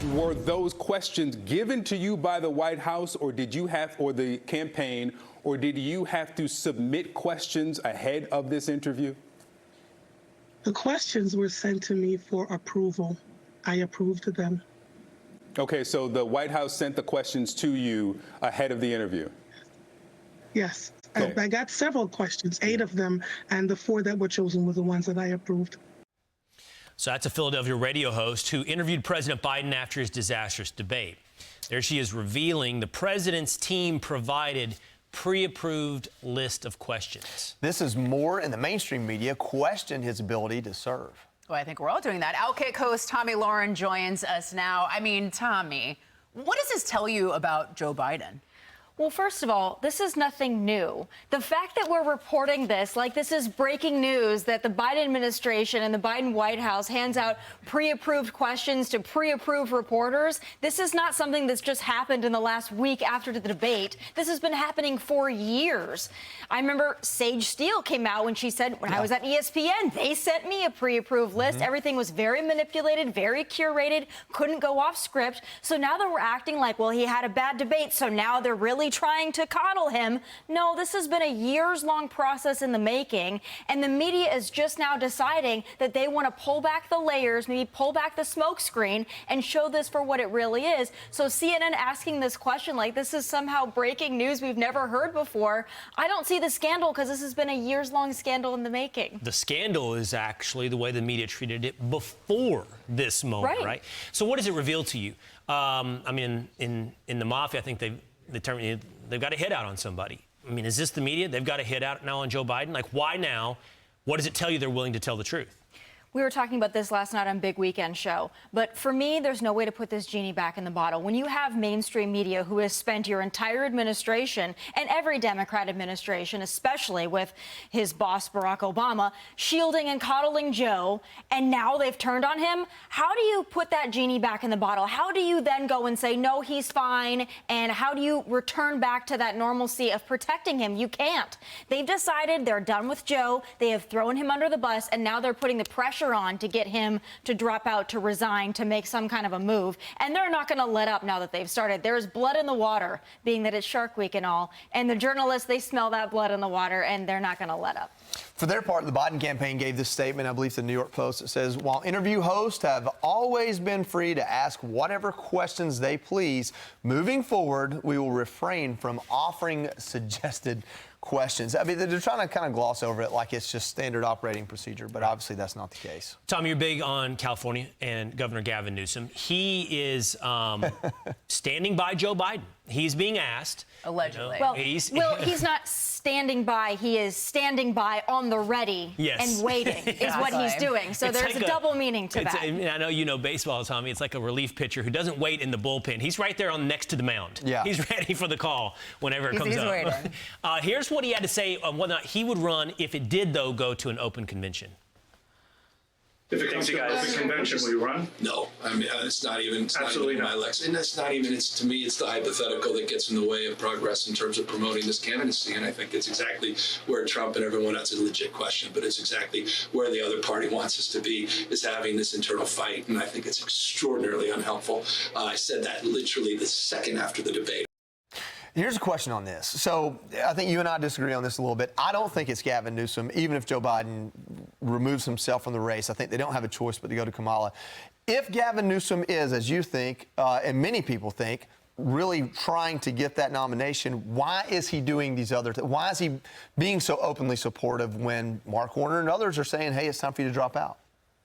Were those questions given to you by the White House, or did you have, or the campaign, or did you have to submit questions ahead of this interview? The questions were sent to me for approval. I approved them. Okay, so the White House sent the questions to you ahead of the interview? Yes. Okay. I got several questions, 8 of them, and the 4 that were chosen were the ones that I approved. So that's a Philadelphia radio host who interviewed President Biden after his disastrous debate. There she is revealing the president's team provided pre-approved list of questions. This is more, in the mainstream media questioned his ability to serve. Well, I think we're all doing that. Outkick host Tomi Lahren joins us now. I mean, Tomi, what does this tell you about Joe Biden? Well, first of all, this is nothing new. The fact that we're reporting this, like this is breaking news, that the Biden administration and the Biden White House hands out pre-approved questions to pre-approved reporters, this is not something that's just happened in the last week after the debate. This has been happening for years. I remember Sage Steele came out when she said, when I was at ESPN, they sent me a pre-approved list. Everything was very manipulated, very curated, couldn't go off script. So now that we're acting like, well, he had a bad debate, so now they're really trying to coddle him. No, this has been a years-long process in the making, and the media is just now deciding that they want to pull back the layers, maybe pull back the smoke screen, and show this for what it really is. So CNN asking this question like this is somehow breaking news we've never heard before. I don't see the scandal because this has been a years-long scandal in the making. The scandal is actually the way the media treated it before this moment, right? So what does it reveal to you? I mean, in the mafia, I think they've got a hit out on somebody. I mean, is this the media? They've got a hit out now on Joe Biden? Like, why now? What does it tell you they're willing to tell the truth? We were talking about this last night on Big Weekend Show, but for me, there's no way to put this genie back in the bottle. When you have mainstream media who has spent your entire administration, and every Democrat administration, especially with his boss, Barack Obama, shielding and coddling Joe, and now they've turned on him, how do you put that genie back in the bottle? How do you then go and say, no, he's fine, and how do you return back to that normalcy of protecting him? You can't. They've decided they're done with Joe, they have thrown him under the bus, and now they're putting the pressure on to get him to drop out, to resign, to make some kind of a move. And they're not going to let up now that they've started. There's blood in the water, being that it's Shark Week and all. And the journalists, they smell that blood in the water, and they're not going to let up. For their part, the Biden campaign gave this statement, I believe, to the New York Post. It says, while interview hosts have always been free to ask whatever questions they please, moving forward, we will refrain from offering suggested questions. I mean, they're trying to kind of gloss over it like it's just standard operating procedure, but obviously that's not the case. Tom, you're big on California and Governor Gavin Newsom. He is standing by Joe Biden. He's being asked. Allegedly. Well, he's not standing by. He is standing by on the ready and waiting is what he's doing. So there's like a double meaning to that. I know you know baseball, Tommy. It's like a relief pitcher who doesn't wait in the bullpen. He's right there next to the mound. Yeah. He's ready for the call whenever it comes up. Waiting. Here's what he had to say on whether or not he would run if it did, though, go to an open convention. If it comes to an open convention, will you run? No, I mean, it's not even my lex. And that's not even, to me, it's the hypothetical that gets in the way of progress in terms of promoting this candidacy. And I think it's exactly where Trump and everyone else, is a legit question, but it's exactly where the other party wants us to be, is having this internal fight. And I think it's extraordinarily unhelpful. I said that literally the second after the debate. Here's a question on this. So I think you and I disagree on this a little bit. I don't think it's Gavin Newsom, even if Joe Biden removes himself from the race. I think they don't have a choice but to go to Kamala. If Gavin Newsom is, as you think, and many people think, really trying to get that nomination, why is he doing these other things? Why is he being so openly supportive when Mark Warner and others are saying, hey, it's time for you to drop out?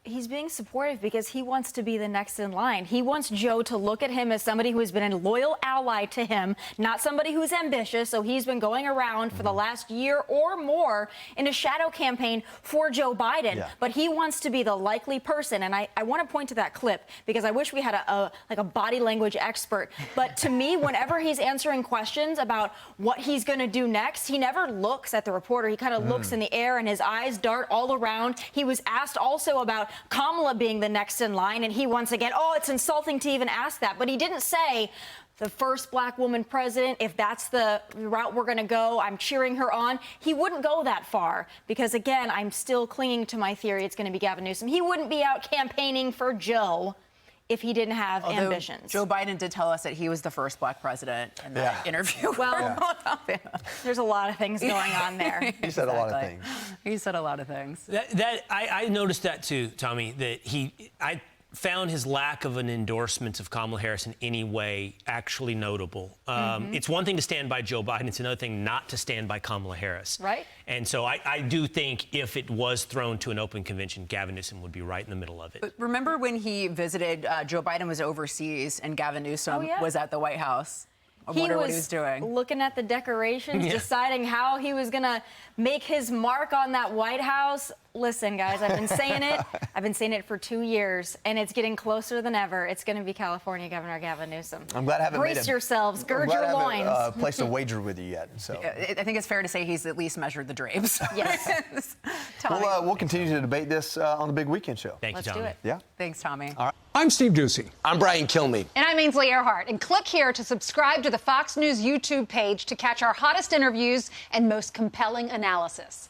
He's being supportive because he wants to be the next in line. He wants Joe to look at him as somebody who has been a loyal ally to him, not somebody who's ambitious. So he's been going around for the last year or more in a shadow campaign for Joe Biden. Yeah. But he wants to be the likely person. And I want to point to that clip because I wish we had a body language expert. But to me, whenever he's answering questions about what he's going to do next, he never looks at the reporter. He kind of looks in the air and his eyes dart all around. He was asked also about Kamala being the next in line, and he once again, oh, it's insulting to even ask that. But he didn't say the first black woman president, if that's the route we're going to go, I'm cheering her on. He wouldn't go that far because, again, I'm still clinging to my theory it's going to be Gavin Newsom. He wouldn't be out campaigning for Joe if he didn't have Although ambitions. Joe Biden did tell us that he was the first black president in that interview. Well, there's a lot of things going on there. He said a lot of things. He said a lot of things. I noticed that too, Tommy, that I found his lack of an endorsement of Kamala Harris in any way actually notable. It's one thing to stand by Joe Biden. It's another thing not to stand by Kamala Harris. Right. And so I do think if it was thrown to an open convention, Gavin Newsom would be right in the middle of it. But remember when he visited, Joe Biden was overseas and Gavin Newsom was at the White House? I wonder what he was doing. Looking at the decorations, deciding how he was going to make his mark on that White House. Listen, guys, I've been saying it. I've been saying it for 2 years, and it's getting closer than ever. It's going to be California Governor Gavin Newsom. I'm glad I haven't Brace yourselves. Gird your loins. Placed a wager with you yet. So I think it's fair to say he's at least measured the drapes. Yes. we'll continue to debate this on the Big Weekend Show. Thank you, Tommy. Let's do it. Yeah. Thanks, Tommy. All right. I'm Steve Doocy. I'm Brian Kilmeade. And I'm Ainsley Earhart. And click here to subscribe to the Fox News YouTube page to catch our hottest interviews and most compelling analysis.